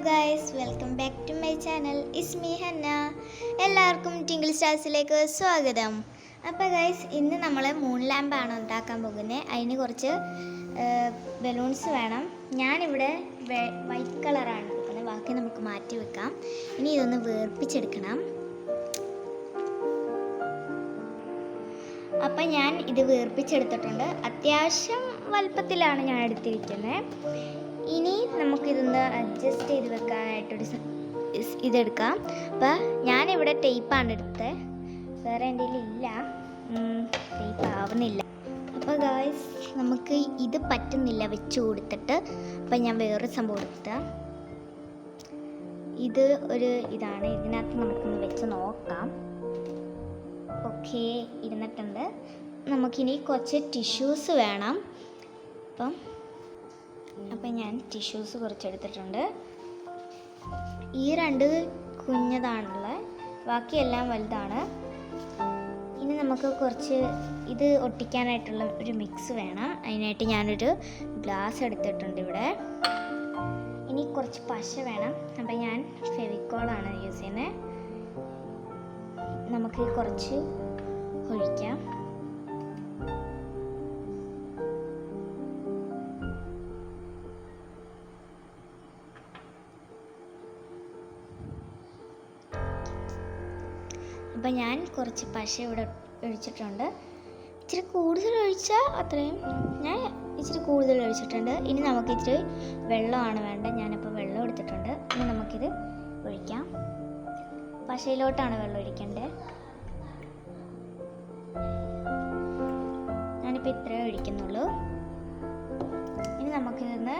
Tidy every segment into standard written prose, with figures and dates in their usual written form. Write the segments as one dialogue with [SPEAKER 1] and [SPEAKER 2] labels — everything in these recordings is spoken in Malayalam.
[SPEAKER 1] Guys, welcome back to my channel. It's me Hanna. എല്ലാവർക്കും ടിങ്കിൾ സ്റ്റാർസിലേക്ക് സ്വാഗതം. അപ്പോൾ ഗൈസ്, ഇന്ന് നമ്മൾ മൂൺ ലാമ്പാണ് ഉണ്ടാക്കാൻ പോകുന്നത്. അതിന് കുറച്ച് ബലൂൺസ് വേണം. ഞാനിവിടെ വൈറ്റ് കളറാണ് എടുക്കുന്നത്. ബാക്കി നമുക്ക് മാറ്റി വെക്കാം. ഇനി ഇതൊന്ന് വേർപ്പിച്ചെടുക്കണം. അപ്പം ഞാൻ ഇത് വേർപ്പിച്ചെടുത്തിട്ടുണ്ട്. അത്യാവശ്യം വലുപ്പത്തിലാണ് ഞാൻ എടുത്തിരിക്കുന്നത്. ഇനി നമുക്കിതൊന്ന് അഡ്ജസ്റ്റ് ചെയ്ത് വെക്കാനായിട്ടൊരു ഇതെടുക്കാം. അപ്പോൾ ഞാനിവിടെ ടേപ്പാണ് എടുത്തത്. വേറെ എൻ്റെ ഇല്ല, ടേപ്പ് ആവുന്നില്ല. അപ്പോൾ ഗായ്സ്, നമുക്ക് ഇത് പറ്റുന്നില്ല വെച്ച് കൊടുത്തിട്ട്. അപ്പം ഞാൻ വേറൊരു സംഭവം എടുത്താൽ ഇത് ഒരു ഇതാണ്. ഇതിനകത്ത് നമുക്കൊന്ന് വെച്ച് നോക്കാം. ഓക്കെ, ഇരുന്നിട്ടുണ്ട്. നമുക്കിനി കുറച്ച് ടിഷ്യൂസ് വേണം. അപ്പം ഞാൻ ടിഷ്യൂസ് കുറച്ചെടുത്തിട്ടുണ്ട്. ഈ രണ്ട് കുഞ്ഞതാണുള്ളത്, ബാക്കിയെല്ലാം വലുതാണ്. ഇനി നമുക്ക് കുറച്ച് ഇത് ഒട്ടിക്കാനായിട്ടുള്ള ഒരു മിക്സ് വേണം. അതിനായിട്ട് ഞാനൊരു ഗ്ലാസ് എടുത്തിട്ടുണ്ട് ഇവിടെ. ഇനി കുറച്ച് പശ വേണം. അപ്പം ഞാൻ ഫെവിക്കോളാണ് യൂസ് ചെയ്യുന്നത്. നമുക്ക് കുറച്ച് ഒഴിക്കാം. അപ്പം ഞാൻ കുറച്ച് പശ ഇവിടെ ഒഴിച്ചിട്ടുണ്ട്. ഇച്ചിരി കൂടുതൽ ഒഴിച്ചാൽ അത്രയും, ഞാൻ ഇച്ചിരി കൂടുതൽ ഒഴിച്ചിട്ടുണ്ട്. ഇനി നമുക്ക് ഇച്ചിരി വെള്ളമാണ് വേണ്ടത്. ഞാനിപ്പോൾ വെള്ളം എടുത്തിട്ടുണ്ട്. ഇനി നമുക്കിത് ഒഴിക്കാം. പശയിലോട്ടാണ് വെള്ളം ഒഴിക്കേണ്ടത്. ഞാനിപ്പോൾ ഇത്രയേ ഒഴിക്കുന്നുള്ളൂ. ഇനി നമുക്കിതൊന്ന്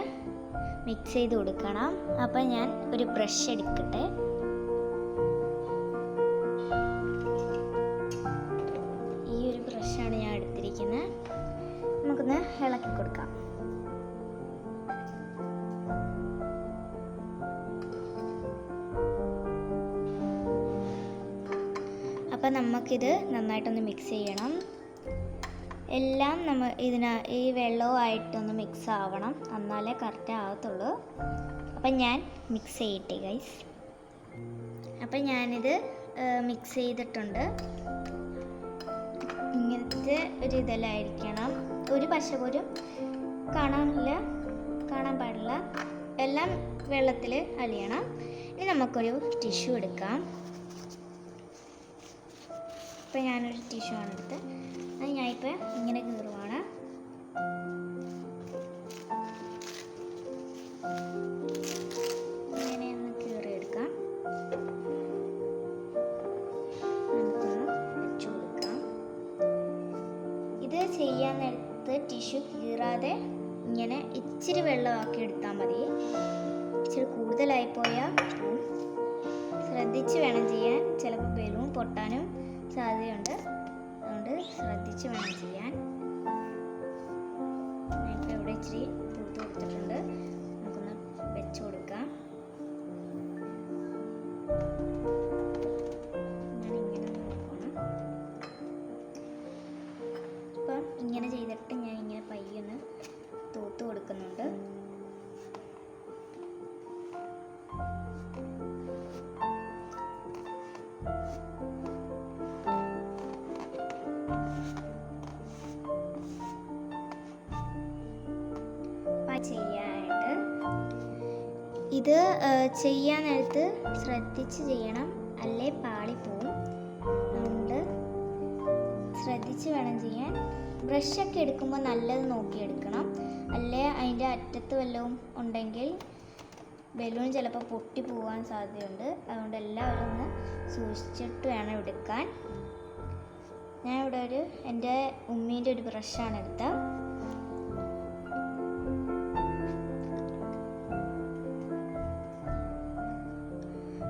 [SPEAKER 1] മിക്സ് ചെയ്ത് കൊടുക്കണം. അപ്പം ഞാൻ ഒരു ബ്രഷ് എടുക്കട്ടെ. ഈ ഒരു ബ്രഷാണ് ഞാൻ എടുത്തിരിക്കുന്നത്. നമുക്കൊന്ന് ഇളക്കി കൊടുക്കാം. അപ്പം നമുക്കിത് നന്നായിട്ടൊന്ന് മിക്സ് ചെയ്യണം. എല്ലാം ഈ വെള്ളവുമായിട്ടൊന്ന് മിക്സ് ആവണം, എന്നാലേ കറക്റ്റ് ആവത്തുള്ളൂ. അപ്പം ഞാൻ മിക്സ് ചെയ്യട്ടെ ഗൈസ്. അപ്പം ഞാനിത് മിക്സ് ചെയ്തിട്ടുണ്ട്. ഇങ്ങനത്തെ ഒരു ഇതിലായിരിക്കണം. ഒരു പശ പോലും കാണാൻ പാടില്ല. എല്ലാം വെള്ളത്തിൽ അലിയണം. ഇനി നമുക്കൊരു ടിഷ്യൂ എടുക്കാം. ഇപ്പം ഞാനൊരു ടിഷ്യൂ ആണ് എടുത്തത്. അത് ഞാനിപ്പോൾ ഇങ്ങനെ കീറുവാണ്. ഇങ്ങനെ ഒന്ന് കീറിയെടുക്കാം. നമുക്കൊന്ന് വെച്ചു കൊടുക്കാം. ഇത് ചെയ്യാൻ നേരത്ത് ടിഷ്യൂ കീറാതെ ഇങ്ങനെ ഇച്ചിരി വെള്ളമാക്കി എടുത്താൽ മതി. ഇച്ചിരി കൂടുതലായിപ്പോയാൽ ശ്രദ്ധിച്ച് വേണം ചെയ്യാൻ. ചിലപ്പോൾ ബലൂൺ പൊട്ടാനും സാധ്യതയുണ്ട്. അതുകൊണ്ട് ശ്രദ്ധിച്ച് വേണം ചെയ്യാൻ. ഞാനിപ്പോൾ ഇവിടെ ഇച്ചിരി തൂത്ത് കൊടുത്തിട്ടുണ്ട്. നമുക്കൊന്ന് വെച്ച് കൊടുക്കാം. ഞാനിങ്ങനെ നോക്കണം. അപ്പം ഇങ്ങനെ ചെയ്തിട്ട് ഞാൻ ഇങ്ങനെ പയ്യൊന്ന് തൂത്ത് കൊടുക്കുന്നുണ്ട്. ചെയ്യാനായിട്ട് ഇത് ചെയ്യാൻ നേരത്ത് ശ്രദ്ധിച്ച് ചെയ്യണം, അല്ലേ പാളിപ്പോവും. അതുകൊണ്ട് ശ്രദ്ധിച്ച് വേണം ചെയ്യാൻ. ബ്രഷൊക്കെ എടുക്കുമ്പോൾ നല്ലത് നോക്കിയെടുക്കണം, അല്ലേ അതിൻ്റെ അറ്റത്ത് വല്ലതും ഉണ്ടെങ്കിൽ ബലൂൺ ചിലപ്പോൾ പൊട്ടിപ്പോവാൻ സാധ്യതയുണ്ട്. അതുകൊണ്ട് എല്ലാവരും ഒന്ന് സൂക്ഷിച്ചിട്ട് വേണം എടുക്കാൻ. ഞാൻ ഇവിടെ എൻ്റെ ഉമ്മീൻ്റെ ഒരു ബ്രഷാണ് എടുത്തത്.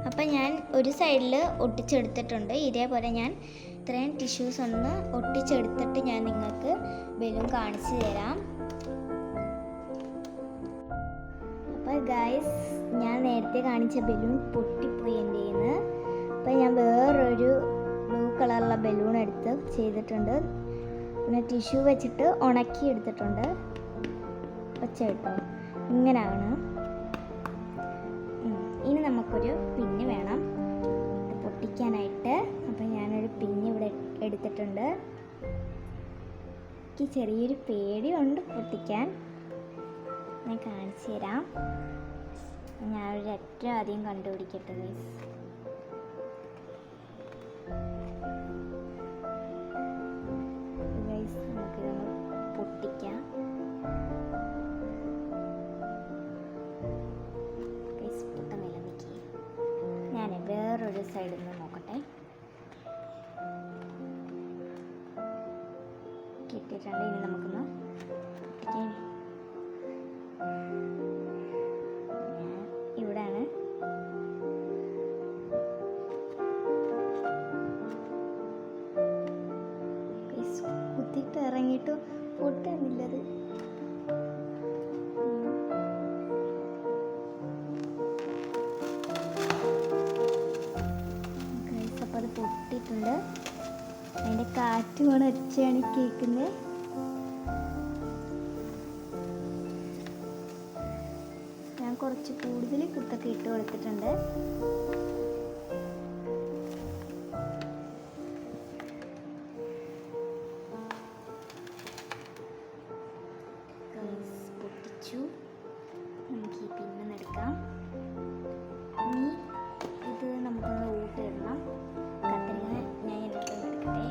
[SPEAKER 1] അപ്പം ഞാൻ ഒരു സൈഡിൽ ഒട്ടിച്ചെടുത്തിട്ടുണ്ട്. ഇതേപോലെ ഞാൻ ഇത്രയും ടിഷ്യൂസ് ഒന്ന് ഒട്ടിച്ചെടുത്തിട്ട് ഞാൻ നിങ്ങൾക്ക് ബലൂൺ കാണിച്ചു തരാം. അപ്പോൾ ഗൈസ്, ഞാൻ നേരത്തെ കാണിച്ച ബലൂൺ പൊട്ടിപ്പോയി എൻ്റെ കയ്യിൽ നിന്ന്. അപ്പം ഞാൻ വേറൊരു ബ്ലൂ കളറുള്ള ബലൂൺ എടുത്ത് ചെയ്തിട്ടുണ്ട്. പിന്നെ ടിഷ്യൂ വെച്ചിട്ട് ഉണക്കി എടുത്തിട്ടുണ്ട്. ഒച്ച കേട്ടോ, ഇങ്ങനെയാണ്. നമുക്കൊരു പിന്ന് വേണം ഇത് പൊട്ടിക്കാനായിട്ട്. അപ്പോൾ ഞാനൊരു പിന്ന് ഇവിടെ എടുത്തിട്ടുണ്ട്. എനിക്ക് ചെറിയൊരു പേടിയുണ്ട് പൊട്ടിക്കാൻ. ഞാൻ കാണിച്ചു തരാം. ഞാനൊരു ഏറ്റവും ആദ്യം കണ്ടുപിടിക്കട്ടെ ഗൈസ്. നമുക്കിതൊന്ന് പൊട്ടിക്കാം. പൊട്ടുന്നില്ല, നിൽക്കുക. ഞാൻ വേറൊരു സൈഡിൽ നിന്ന് നോക്കട്ടെ. കിട്ടിയിട്ടുണ്ട്. ഇനി നമുക്കൊന്ന് പൊട്ടിക്കാം. ഇവിടെയാണ് കുത്തിയിട്ട് ഇറങ്ങിയിട്ട് പൊട്ടുന്നില്ലത്. അപ്പോൾ അത് പൊട്ടിയിട്ടുണ്ട്. അതിൻ്റെ കാറ്റ് പോണ ഒച്ചയാണ് കേൾക്കുന്നത്. ഞാൻ കുറച്ച് കൂടുതൽ കുത്തൊക്കെ ഇട്ട് കൊടുത്തിട്ടുണ്ട്. പൊട്ടിച്ചു. നമുക്ക് ഈ പിന്നൊന്ന് എടുക്കാം. ഇനി ഇത് നമുക്കൊന്ന് ഊട്ടിയിടണം. കത്രിക ഞാൻ എടുക്കുന്നത് എടുക്കട്ടെ.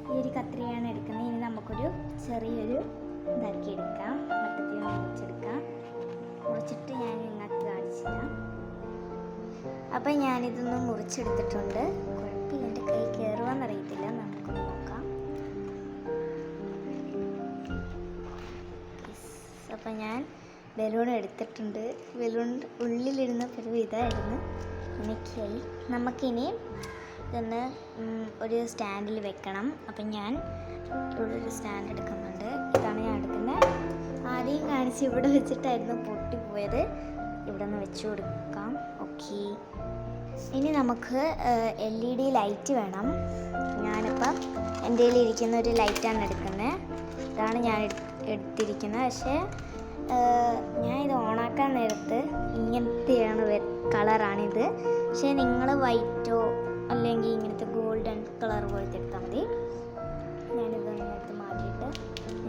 [SPEAKER 1] ഈ ഒരു കത്രികയാണ് എടുക്കുന്നത്. ഇനി നമുക്കൊരു ചെറിയൊരു ഇതാക്കി എടുക്കാം. വട്ടത്തിൽ മുറിച്ചെടുക്കാം. മുറിച്ചിട്ട് ഞാൻ നിങ്ങൾക്ക് കാണിച്ചു തരാം. അപ്പം ഞാനിതൊന്ന് മുറിച്ചെടുത്തിട്ടുണ്ട്. കുഴപ്പമില്ല, എൻ്റെ കൈ കയറുവാന്നറിയത്തില്ല. നമുക്കൊന്ന് നോക്കാം. അപ്പം ഞാൻ ബലൂൺ എടുത്തിട്ടുണ്ട്. ബലൂൺ ഉള്ളിലിരുന്നപ്പോൾ ഇതായിരുന്നു. എനിക്കായി. നമുക്കിനി ഇതൊന്ന് ഒരു സ്റ്റാൻഡിൽ വെക്കണം. അപ്പം ഞാൻ ഇവിടെ ഒരു സ്റ്റാൻഡ് എടുക്കുന്നുണ്ട്. ഇതാണ് ഞാൻ എടുക്കുന്നത്. ആദ്യം കാണിച്ച് ഇവിടെ വെച്ചിട്ടായിരുന്നു പൊട്ടിപ്പോയത്. ഇവിടെ നിന്ന് വെച്ച് കൊടുക്കാം. ഓക്കെ. ഇനി നമുക്ക് LED ലൈറ്റ് വേണം. ഞാനിപ്പം എൻ്റെ കയ്യിലിരിക്കുന്ന ഒരു ലൈറ്റാണ് എടുക്കുന്നത്. ഇതാണ് ഞാൻ എടുത്തിരിക്കുന്നത്. പക്ഷേ ഞാൻ ഇത് ഓണാക്കാൻ നേരത്ത് ഇങ്ങനത്തെയാണ് കളറാണിത്. പക്ഷേ നിങ്ങൾ വൈറ്റോ അല്ലെങ്കിൽ ഇങ്ങനത്തെ ഗോൾഡൻ കളർ പോലത്തെ എടുത്താൽ മതി. ഞാനിതൊന്ന് എടുത്ത് മാറ്റിയിട്ട്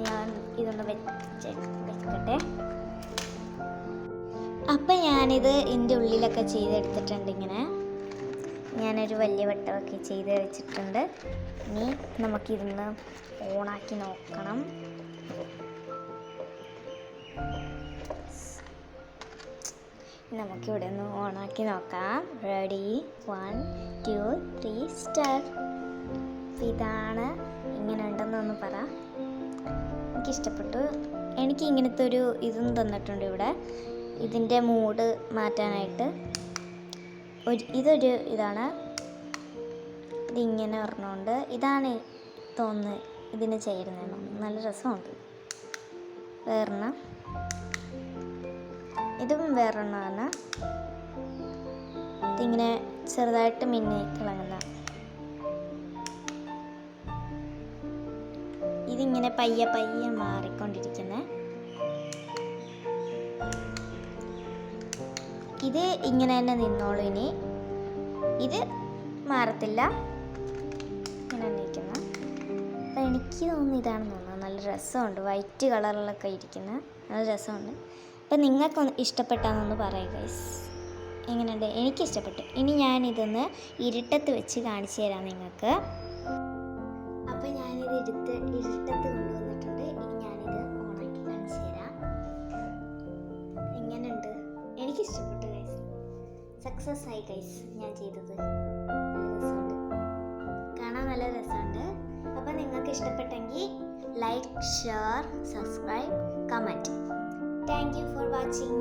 [SPEAKER 1] ഞാൻ ഇതൊന്ന് വെക്കട്ടെ. അപ്പം ഞാനിത് ഇതിൻ്റെ ഉള്ളിലൊക്കെ ചെയ്തെടുത്തിട്ടുണ്ട്. ഇങ്ങനെ ഞാനൊരു വലിയ വട്ടമൊക്കെ ചെയ്ത് വെച്ചിട്ടുണ്ട്. ഇനി നമുക്കിതൊന്ന് ഓണാക്കി നോക്കണം. നമുക്കിവിടെ ഒന്ന് ഓണാക്കി നോക്കാം. Ready, 1 2 3 start. ഇതാണ്. ഇങ്ങനെ ഉണ്ടെന്നൊന്ന് പറ. എനിക്കിഷ്ടപ്പെട്ടു. എനിക്ക് ഇങ്ങനത്തെ ഒരു ഇതും തന്നിട്ടുണ്ട് ഇവിടെ. ഇതിൻ്റെ മൂഡ് മാറ്റാനായിട്ട് ഇതൊരു ഇതാണ്. ഇതിങ്ങനെ ഒരെണ്ണമുണ്ട്. ഇതാണ് തോന്നുന്നത് ഇതിന് ചേരുന്നതെന്നോ. നല്ല രസമുണ്ട്. വേറെണ്ണം, ഇതും വേറൊരെണ്ണമാണ്. ഇതിങ്ങനെ ചെറുതായിട്ട് മിന്നി തിളങ്ങുന്ന. ഇതിങ്ങനെ പയ്യെ പയ്യെ മാറിക്കൊണ്ടിരിക്കുന്നത്. ഇത് ഇങ്ങനെ തന്നെ നിന്നോളൂ. ഇനി ഇത് മാറത്തില്ല, ഇങ്ങനെ തന്നെ ഇരിക്കുന്ന. അപ്പം എനിക്ക് തോന്നുന്നു ഇതാണെന്ന് തോന്നുന്നു. നല്ല രസമുണ്ട്. വൈറ്റ് കളറിലൊക്കെ ഇരിക്കുന്ന നല്ല രസമുണ്ട്. അപ്പം നിങ്ങൾക്ക് ഇഷ്ടപ്പെട്ടാന്നൊന്ന് പറയുക ഗൈസ്. എങ്ങനെയുണ്ട്? എനിക്കിഷ്ടപ്പെട്ടു. ഇനി ഞാനിതൊന്ന് ഇരുട്ടത്ത് വെച്ച് കാണിച്ചു തരാം നിങ്ങൾക്ക്. അപ്പം ഞാനിത് ഇരുട്ടത്ത് കൊണ്ടുവന്നിട്ടുണ്ട്. ഇനി ഞാനിത് ഓണാക്കി കാണിച്ചു തരാം. എങ്ങനെയുണ്ട്? എനിക്കിഷ്ടപ്പെട്ടു ഗൈസ്. സക്സസ് ആയി ഗൈസ് ഞാൻ ചെയ്തത്. നല്ല രസമുണ്ട്, കാണാൻ നല്ല രസമുണ്ട്. അപ്പം നിങ്ങൾക്ക് ഇഷ്ടപ്പെട്ടെങ്കിൽ like, share, subscribe, comment. Thank you for watching.